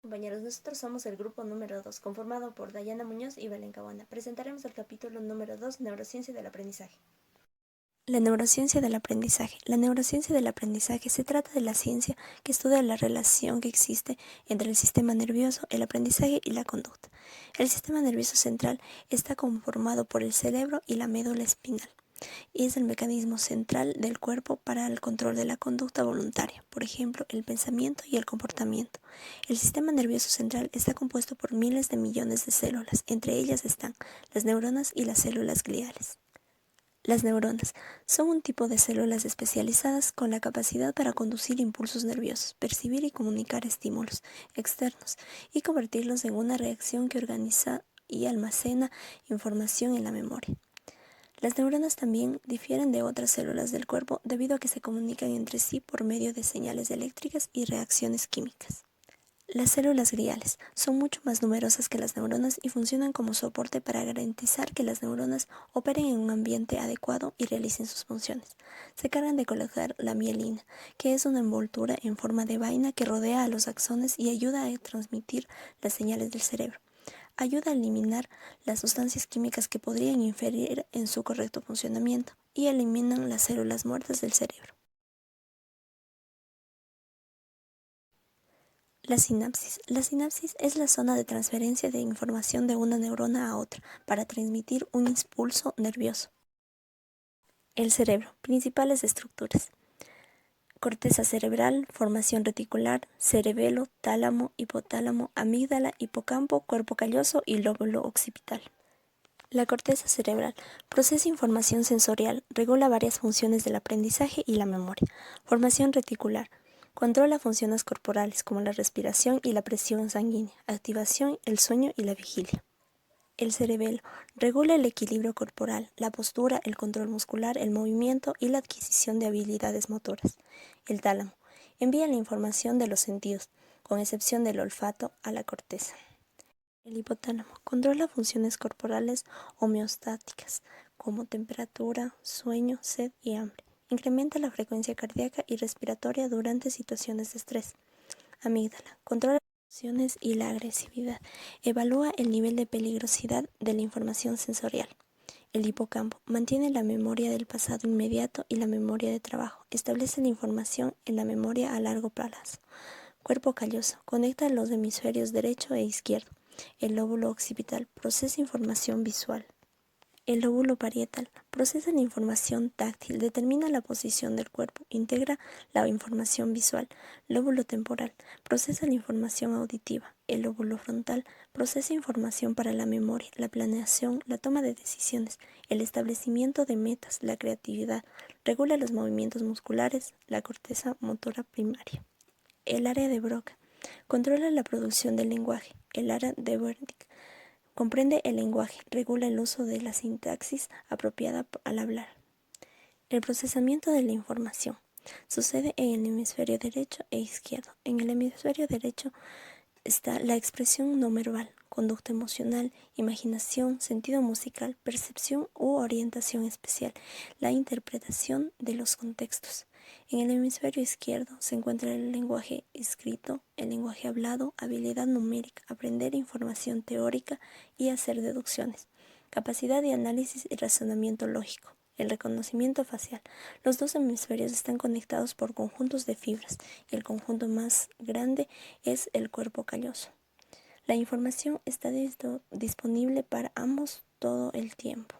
Compañeros, nosotros somos el grupo número 2, conformado por Dayana Muñoz y Belén Cabana. Presentaremos el capítulo número 2, Neurociencia del aprendizaje. La neurociencia del aprendizaje. La neurociencia del aprendizaje se trata de la ciencia que estudia la relación que existe entre el sistema nervioso, el aprendizaje y la conducta. El sistema nervioso central está conformado por el cerebro y la médula espinal, y es el mecanismo central del cuerpo para el control de la conducta voluntaria, por ejemplo, el pensamiento y el comportamiento. El sistema nervioso central está compuesto por miles de millones de células, entre ellas están las neuronas y las células gliales. Las neuronas son un tipo de células especializadas con la capacidad para conducir impulsos nerviosos, percibir y comunicar estímulos externos y convertirlos en una reacción que organiza y almacena información en la memoria. Las neuronas también difieren de otras células del cuerpo debido a que se comunican entre sí por medio de señales eléctricas y reacciones químicas. Las células gliales son mucho más numerosas que las neuronas y funcionan como soporte para garantizar que las neuronas operen en un ambiente adecuado y realicen sus funciones. Se cargan de colocar la mielina, que es una envoltura en forma de vaina que rodea a los axones y ayuda a transmitir las señales del cerebro. Ayuda a eliminar las sustancias químicas que podrían inferir en su correcto funcionamiento y eliminan las células muertas del cerebro. La sinapsis. La sinapsis es la zona de transferencia de información de una neurona a otra para transmitir un impulso nervioso. El cerebro. Principales estructuras. Corteza cerebral, formación reticular, cerebelo, tálamo, hipotálamo, amígdala, hipocampo, cuerpo calloso y lóbulo occipital. La corteza cerebral procesa información sensorial, regula varias funciones del aprendizaje y la memoria. Formación reticular. Controla funciones corporales como la respiración y la presión sanguínea, activación, el sueño y la vigilia. El cerebelo regula el equilibrio corporal, la postura, el control muscular, el movimiento y la adquisición de habilidades motoras. El tálamo envía la información de los sentidos, con excepción del olfato, a la corteza. El hipotálamo controla funciones corporales homeostáticas como temperatura, sueño, sed y hambre. Incrementa la frecuencia cardíaca y respiratoria durante situaciones de estrés. Amígdala controla las emociones y la agresividad. Evalúa el nivel de peligrosidad de la información sensorial. El hipocampo mantiene la memoria del pasado inmediato y la memoria de trabajo. Establece la información en la memoria a largo plazo. Cuerpo calloso conecta los hemisferios derecho e izquierdo. El lóbulo occipital procesa información visual. El lóbulo parietal procesa la información táctil, determina la posición del cuerpo, integra la información visual. Lóbulo temporal procesa la información auditiva. El lóbulo frontal procesa información para la memoria, la planeación, la toma de decisiones, el establecimiento de metas, la creatividad. Regula los movimientos musculares, la corteza motora primaria. El área de Broca controla la producción del lenguaje. El área de Wernicke comprende el lenguaje, regula el uso de la sintaxis apropiada al hablar. El procesamiento de la información sucede en el hemisferio derecho e izquierdo. En el hemisferio derecho está la expresión no verbal, conducta emocional, imaginación, sentido musical, percepción u orientación especial, la interpretación de los contextos. En el hemisferio izquierdo se encuentra el lenguaje escrito, el lenguaje hablado, habilidad numérica, aprender información teórica y hacer deducciones, capacidad de análisis y razonamiento lógico. El reconocimiento facial. Los dos hemisferios están conectados por conjuntos de fibras y el conjunto más grande es el cuerpo calloso. La información está disponible para ambos todo el tiempo.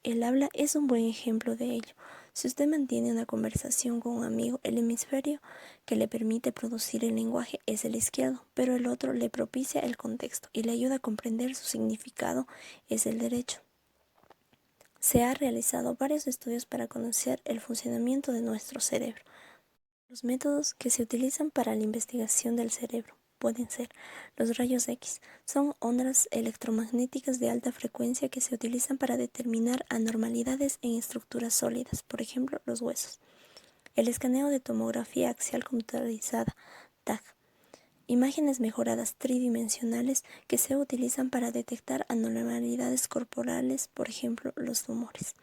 El habla es un buen ejemplo de ello. Si usted mantiene una conversación con un amigo, el hemisferio que le permite producir el lenguaje es el izquierdo, pero el otro le propicia el contexto y le ayuda a comprender su significado es el derecho. Se han realizado varios estudios para conocer el funcionamiento de nuestro cerebro. Los métodos que se utilizan para la investigación del cerebro pueden ser los rayos X. Son ondas electromagnéticas de alta frecuencia que se utilizan para determinar anormalidades en estructuras sólidas, por ejemplo, los huesos. El escaneo de tomografía axial computarizada, TAC. Imágenes mejoradas tridimensionales que se utilizan para detectar anormalidades corporales, por ejemplo, los tumores.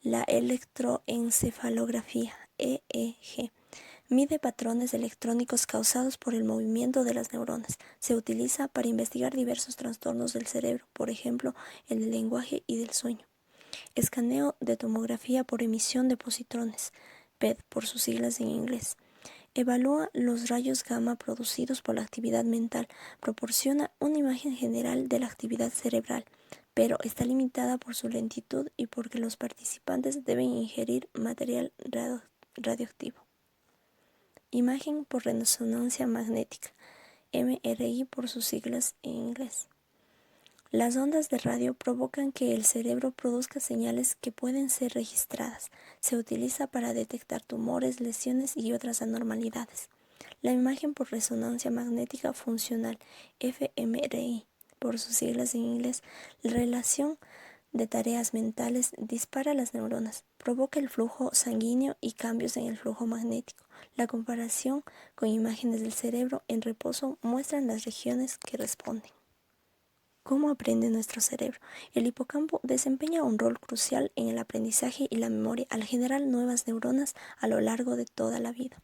La electroencefalografía, EEG. Mide patrones electrónicos causados por el movimiento de las neuronas. Se utiliza para investigar diversos trastornos del cerebro, por ejemplo, el del lenguaje y del sueño. Escaneo de tomografía por emisión de positrones, PET por sus siglas en inglés. Evalúa los rayos gamma producidos por la actividad mental. Proporciona una imagen general de la actividad cerebral, pero está limitada por su lentitud y porque los participantes deben ingerir material radioactivo. Imagen por resonancia magnética, MRI por sus siglas en inglés. Las ondas de radio provocan que el cerebro produzca señales que pueden ser registradas. Se utiliza para detectar tumores, lesiones y otras anormalidades. La imagen por resonancia magnética funcional, fMRI, por sus siglas en inglés, la relación de tareas mentales dispara las neuronas, provoca el flujo sanguíneo y cambios en el flujo magnético. La comparación con imágenes del cerebro en reposo muestran las regiones que responden. ¿Cómo aprende nuestro cerebro? El hipocampo desempeña un rol crucial en el aprendizaje y la memoria al generar nuevas neuronas a lo largo de toda la vida.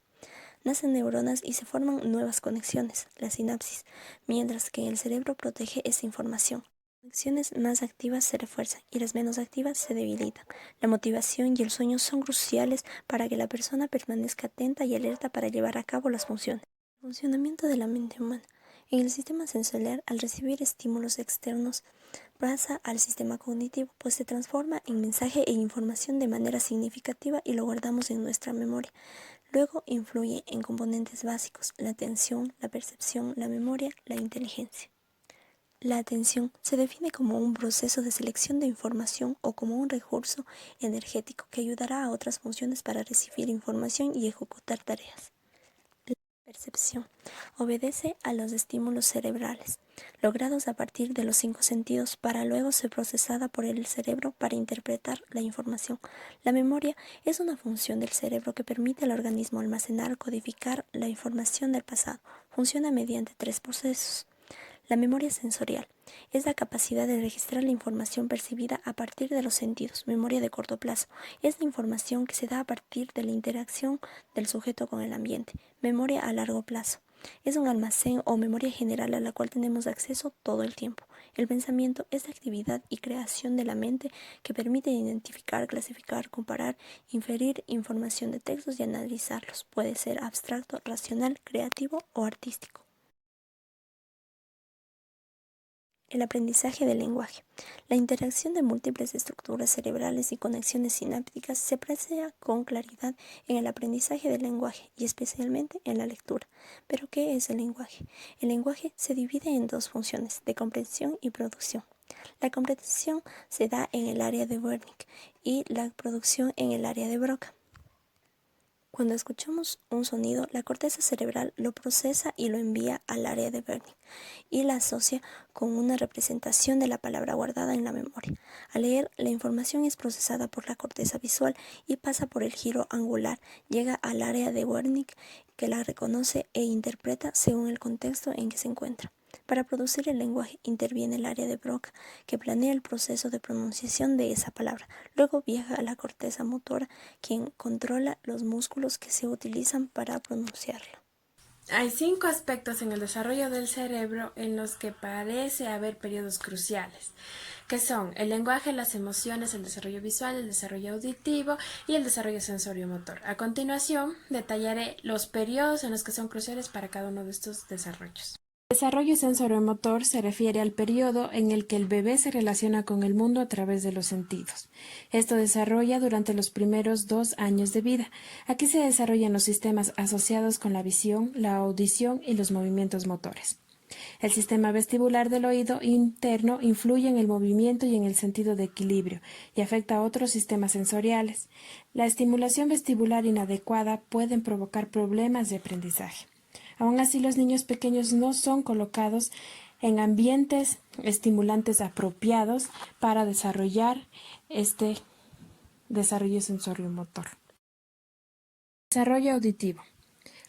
Nacen neuronas y se forman nuevas conexiones, la sinapsis, mientras que en el cerebro protege esa información. Las conexiones más activas se refuerzan y las menos activas se debilitan. La motivación y el sueño son cruciales para que la persona permanezca atenta y alerta para llevar a cabo las funciones. El funcionamiento de la mente humana. En el sistema sensorial, al recibir estímulos externos, pasa al sistema cognitivo, pues se transforma en mensaje e información de manera significativa y lo guardamos en nuestra memoria. Luego influye en componentes básicos, la atención, la percepción, la memoria, la inteligencia. La atención se define como un proceso de selección de información o como un recurso energético que ayudará a otras funciones para recibir información y ejecutar tareas. La percepción obedece a los estímulos cerebrales, logrados a partir de los 5 sentidos, para luego ser procesada por el cerebro para interpretar la información. La memoria es una función del cerebro que permite al organismo almacenar o codificar la información del pasado. Funciona mediante 3 procesos. La memoria sensorial es la capacidad de registrar la información percibida a partir de los sentidos. Memoria de corto plazo es la información que se da a partir de la interacción del sujeto con el ambiente. Memoria a largo plazo es un almacén o memoria general a la cual tenemos acceso todo el tiempo. El pensamiento es la actividad y creación de la mente que permite identificar, clasificar, comparar, inferir información de textos y analizarlos. Puede ser abstracto, racional, creativo o artístico. El aprendizaje del lenguaje. La interacción de múltiples estructuras cerebrales y conexiones sinápticas se aprecia con claridad en el aprendizaje del lenguaje y especialmente en la lectura. ¿Pero qué es el lenguaje? El lenguaje se divide en 2 funciones, de comprensión y producción. La comprensión se da en el área de Wernicke y la producción en el área de Broca. Cuando escuchamos un sonido, la corteza cerebral lo procesa y lo envía al área de Wernicke y la asocia con una representación de la palabra guardada en la memoria. Al leer, la información es procesada por la corteza visual y pasa por el giro angular, llega al área de Wernicke que la reconoce e interpreta según el contexto en que se encuentra. Para producir el lenguaje interviene el área de Broca, que planea el proceso de pronunciación de esa palabra. Luego viaja a la corteza motora, quien controla los músculos que se utilizan para pronunciarlo. Hay 5 aspectos en el desarrollo del cerebro en los que parece haber periodos cruciales, que son el lenguaje, las emociones, el desarrollo visual, el desarrollo auditivo y el desarrollo sensorio-motor. A continuación, detallaré los periodos en los que son cruciales para cada uno de estos desarrollos. El desarrollo sensoriomotor se refiere al periodo en el que el bebé se relaciona con el mundo a través de los sentidos. Esto desarrolla durante los primeros 2 años de vida. Aquí se desarrollan los sistemas asociados con la visión, la audición y los movimientos motores. El sistema vestibular del oído interno influye en el movimiento y en el sentido de equilibrio y afecta a otros sistemas sensoriales. La estimulación vestibular inadecuada puede provocar problemas de aprendizaje. Aún así, los niños pequeños no son colocados en ambientes estimulantes apropiados para desarrollar este desarrollo sensoriomotor. Desarrollo auditivo.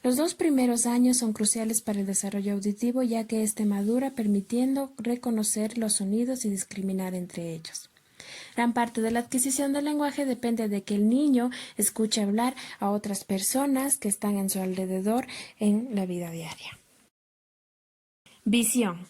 Los 2 primeros años son cruciales para el desarrollo auditivo, ya que éste madura permitiendo reconocer los sonidos y discriminar entre ellos. Gran parte de la adquisición del lenguaje depende de que el niño escuche hablar a otras personas que están en su alrededor en la vida diaria. Visión.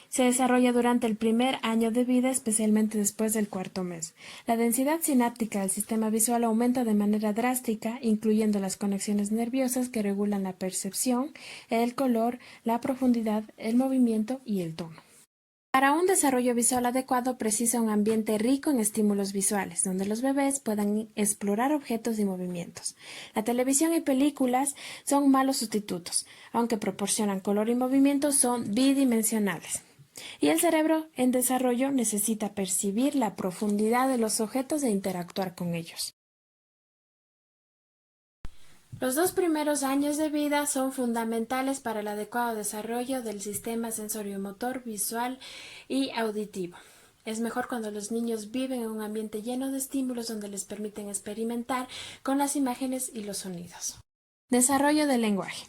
Se desarrolla durante el primer año de vida, especialmente después del cuarto mes. La densidad sináptica del sistema visual aumenta de manera drástica, incluyendo las conexiones nerviosas que regulan la percepción, el color, la profundidad, el movimiento y el tono. Para un desarrollo visual adecuado precisa un ambiente rico en estímulos visuales, donde los bebés puedan explorar objetos y movimientos. La televisión y películas son malos sustitutos, aunque proporcionan color y movimiento, son bidimensionales. Y el cerebro en desarrollo necesita percibir la profundidad de los objetos e interactuar con ellos. Los 2 primeros años de vida son fundamentales para el adecuado desarrollo del sistema sensoriomotor, visual y auditivo. Es mejor cuando los niños viven en un ambiente lleno de estímulos donde les permiten experimentar con las imágenes y los sonidos. Desarrollo del lenguaje.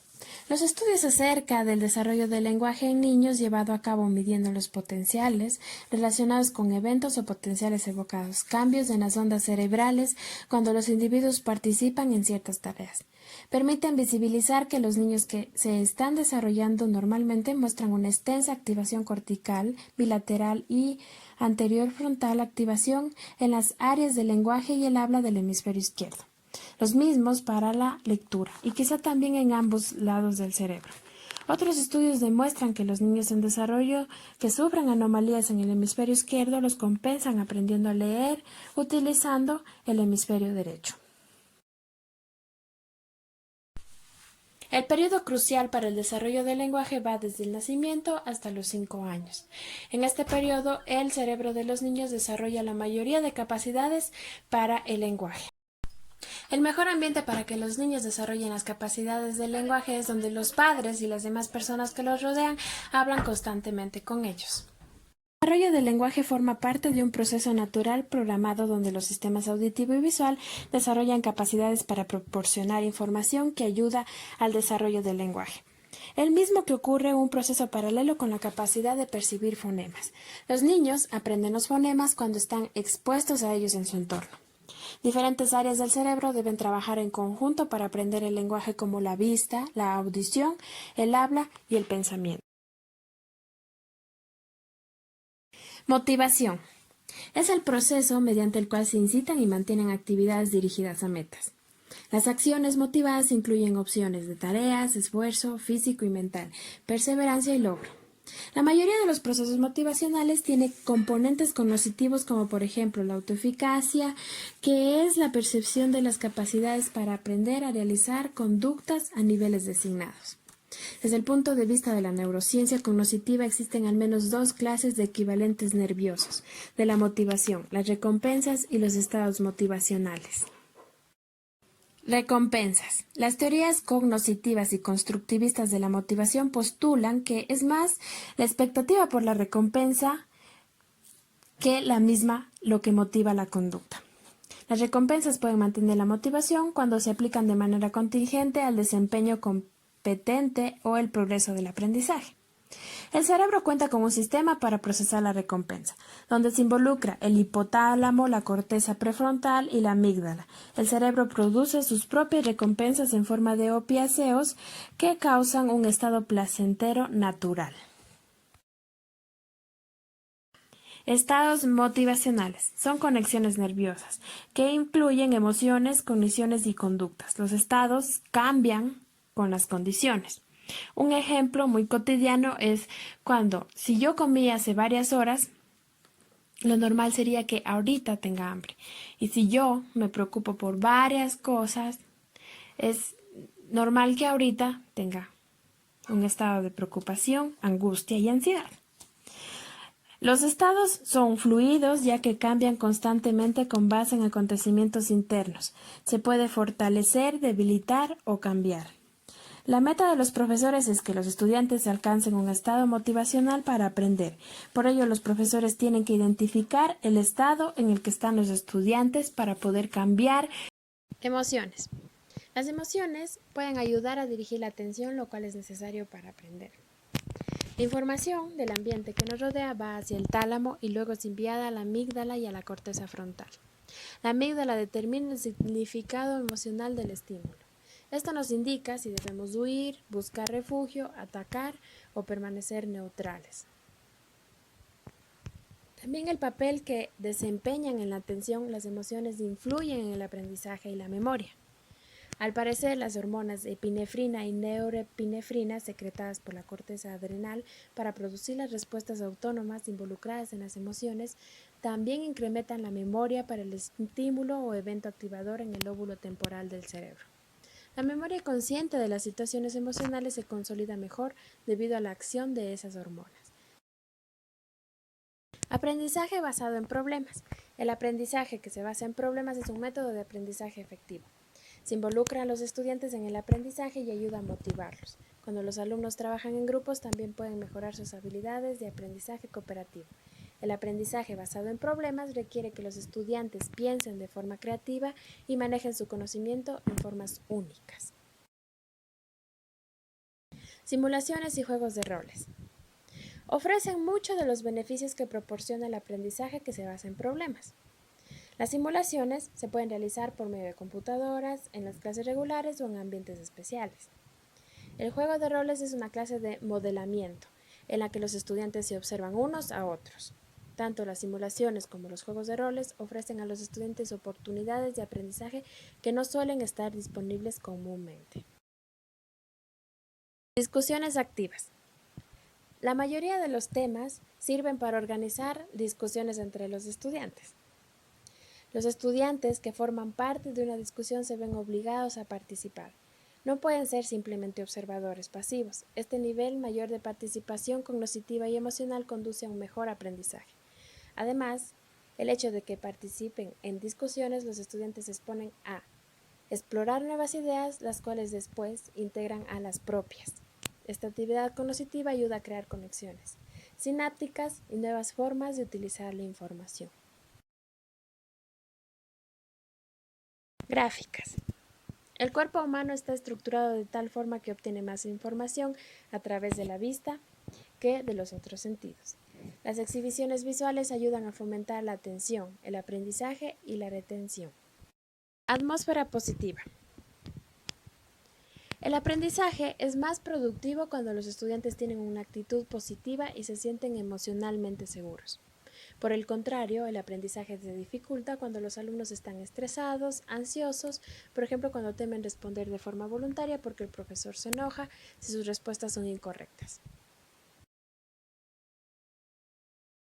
Los estudios acerca del desarrollo del lenguaje en niños llevado a cabo midiendo los potenciales relacionados con eventos o potenciales evocados, cambios en las ondas cerebrales cuando los individuos participan en ciertas tareas. Permiten visibilizar que los niños que se están desarrollando normalmente muestran una extensa activación cortical, bilateral y anterior frontal, activación en las áreas del lenguaje y el habla del hemisferio izquierdo. Los mismos para la lectura y quizá también en ambos lados del cerebro. Otros estudios demuestran que los niños en desarrollo que sufren anomalías en el hemisferio izquierdo los compensan aprendiendo a leer utilizando el hemisferio derecho. El periodo crucial para el desarrollo del lenguaje va desde el nacimiento hasta los 5 años. En este periodo, el cerebro de los niños desarrolla la mayoría de capacidades para el lenguaje. El mejor ambiente para que los niños desarrollen las capacidades del lenguaje es donde los padres y las demás personas que los rodean hablan constantemente con ellos. El desarrollo del lenguaje forma parte de un proceso natural programado donde los sistemas auditivo y visual desarrollan capacidades para proporcionar información que ayuda al desarrollo del lenguaje. El mismo que ocurre un proceso paralelo con la capacidad de percibir fonemas. Los niños aprenden los fonemas cuando están expuestos a ellos en su entorno. Diferentes áreas del cerebro deben trabajar en conjunto para aprender el lenguaje como la vista, la audición, el habla y el pensamiento. Motivación. Es el proceso mediante el cual se incitan y mantienen actividades dirigidas a metas. Las acciones motivadas incluyen opciones de tareas, esfuerzo físico y mental, perseverancia y logro. La mayoría de los procesos motivacionales tiene componentes cognitivos como por ejemplo la autoeficacia, que es la percepción de las capacidades para aprender a realizar conductas a niveles designados. Desde el punto de vista de la neurociencia cognitiva existen al menos 2 clases de equivalentes nerviosos de la motivación, las recompensas y los estados motivacionales. Recompensas. Las teorías cognitivas y constructivistas de la motivación postulan que es más la expectativa por la recompensa que la misma lo que motiva la conducta. Las recompensas pueden mantener la motivación cuando se aplican de manera contingente al desempeño competente o el progreso del aprendizaje. El cerebro cuenta con un sistema para procesar la recompensa, donde se involucra el hipotálamo, la corteza prefrontal y la amígdala. El cerebro produce sus propias recompensas en forma de opiáceos que causan un estado placentero natural. Estados motivacionales son conexiones nerviosas que incluyen emociones, cogniciones y conductas. Los estados cambian con las condiciones. Un ejemplo muy cotidiano es cuando, si yo comí hace varias horas, lo normal sería que ahorita tenga hambre. Y si yo me preocupo por varias cosas, es normal que ahorita tenga un estado de preocupación, angustia y ansiedad. Los estados son fluidos ya que cambian constantemente con base en acontecimientos internos. Se puede fortalecer, debilitar o cambiar. La meta de los profesores es que los estudiantes alcancen un estado motivacional para aprender. Por ello, los profesores tienen que identificar el estado en el que están los estudiantes para poder cambiar. Emociones. Las emociones pueden ayudar a dirigir la atención, lo cual es necesario para aprender. La información del ambiente que nos rodea va hacia el tálamo y luego es enviada a la amígdala y a la corteza frontal. La amígdala determina el significado emocional del estímulo. Esto nos indica si debemos huir, buscar refugio, atacar o permanecer neutrales. También el papel que desempeñan en la atención las emociones influyen en el aprendizaje y la memoria. Al parecer, las hormonas epinefrina y norepinefrina secretadas por la corteza adrenal para producir las respuestas autónomas involucradas en las emociones también incrementan la memoria para el estímulo o evento activador en el lóbulo temporal del cerebro. La memoria consciente de las situaciones emocionales se consolida mejor debido a la acción de esas hormonas. Aprendizaje basado en problemas. El aprendizaje que se basa en problemas es un método de aprendizaje efectivo. Se involucra a los estudiantes en el aprendizaje y ayuda a motivarlos. Cuando los alumnos trabajan en grupos, también pueden mejorar sus habilidades de aprendizaje cooperativo. El aprendizaje basado en problemas requiere que los estudiantes piensen de forma creativa y manejen su conocimiento en formas únicas. Simulaciones y juegos de roles. Ofrecen muchos de los beneficios que proporciona el aprendizaje que se basa en problemas. Las simulaciones se pueden realizar por medio de computadoras, en las clases regulares o en ambientes especiales. El juego de roles es una clase de modelamiento, en la que los estudiantes se observan unos a otros. Tanto las simulaciones como los juegos de roles ofrecen a los estudiantes oportunidades de aprendizaje que no suelen estar disponibles comúnmente. Discusiones activas. La mayoría de los temas sirven para organizar discusiones entre los estudiantes. Los estudiantes que forman parte de una discusión se ven obligados a participar. No pueden ser simplemente observadores pasivos. Este nivel mayor de participación cognitiva y emocional conduce a un mejor aprendizaje. Además, el hecho de que participen en discusiones, los estudiantes se exponen a explorar nuevas ideas, las cuales después integran a las propias. Esta actividad cognitiva ayuda a crear conexiones sinápticas y nuevas formas de utilizar la información. Gráficas. El cuerpo humano está estructurado de tal forma que obtiene más información a través de la vista que de los otros sentidos. Las exhibiciones visuales ayudan a fomentar la atención, el aprendizaje y la retención. Atmósfera positiva. El aprendizaje es más productivo cuando los estudiantes tienen una actitud positiva y se sienten emocionalmente seguros. Por el contrario, el aprendizaje se dificulta cuando los alumnos están estresados, ansiosos, por ejemplo, cuando temen responder de forma voluntaria porque el profesor se enoja si sus respuestas son incorrectas.